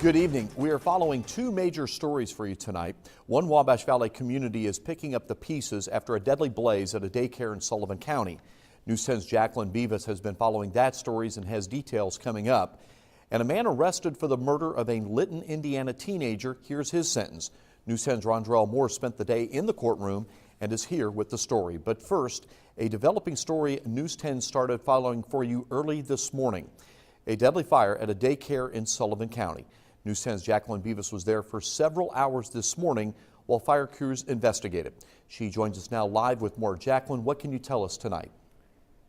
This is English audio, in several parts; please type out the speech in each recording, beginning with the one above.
Good evening. We are following two major stories for you tonight. One Wabash Valley community is picking up the pieces after a deadly blaze at a daycare in Sullivan County. News 10's Jacqueline Beavis has been following that stories and has details coming up. And a man arrested for the murder of a Lytton, Indiana teenager. Here's his sentence. News 10's Rondrell Moore spent the day in the courtroom and is here with the story. But first, a developing story News 10 started following for you early this morning. A deadly fire at a daycare in Sullivan County. News 10's Jacqueline Beavis was there for several hours this morning while fire crews investigated. She joins us now live with more. Jacqueline, what can you tell us tonight?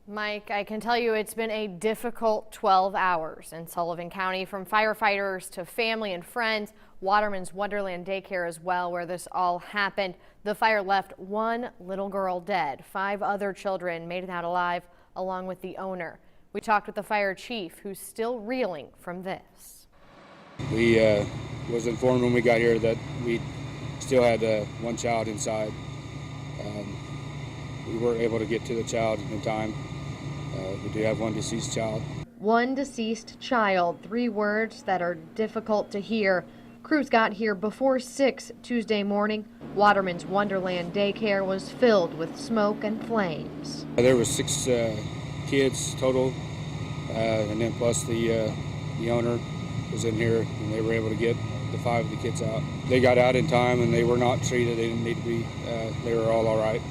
Mike, I can tell you it's been a difficult 12 hours in Sullivan County, from firefighters to family and friends. Waterman's Wonderland Daycare as well, where this all happened. The fire left one little girl dead. 5 other children made it out alive, along with the owner. We talked with the fire chief, who's still reeling from this. We was informed when we got here that we still had one child inside. We weren't able to get to the child in time. We do have one deceased child. One deceased child, 3 words that are difficult to hear. Crews got here before 6 Tuesday morning. Waterman's Wonderland Daycare was filled with smoke and flames. There were 6 kids total, and then plus the owner was in here, and they were able to get the 5 of the kids out. They got out in time, and they were not treated. They didn't need to be. They were all right.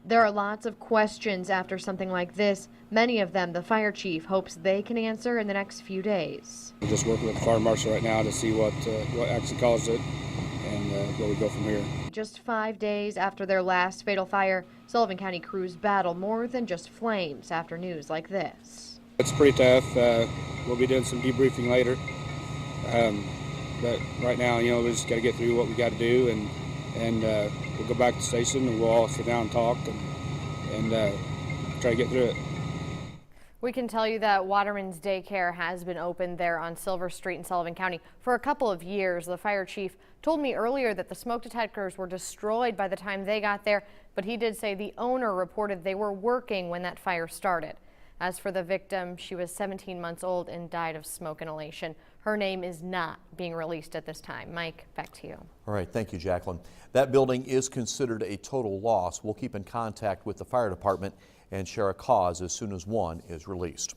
There are lots of questions after something like this. Many of them the fire chief hopes they can answer in the next few days. We're just working with the fire marshal right now to see what actually caused it and where we go from here. Just 5 days after their last fatal fire, Sullivan County crews battle more than just flames after news like this. It's pretty tough. We'll be doing some debriefing later. But right now, we just got to get through what we got to do, and we'll go back to the station and we'll all sit down and talk and try to get through it. We can tell you that Waterman's Daycare has been open there on Silver Street in Sullivan County for a couple of years. The fire chief told me earlier that the smoke detectors were destroyed by the time they got there, but he did say the owner reported they were working when that fire started. As for the victim, she was 17 months old and died of smoke inhalation. Her name is not being released at this time. Mike, back to you. All right, thank you, Jacqueline. That building is considered a total loss. We'll keep in contact with the fire department and share a cause as soon as one is released.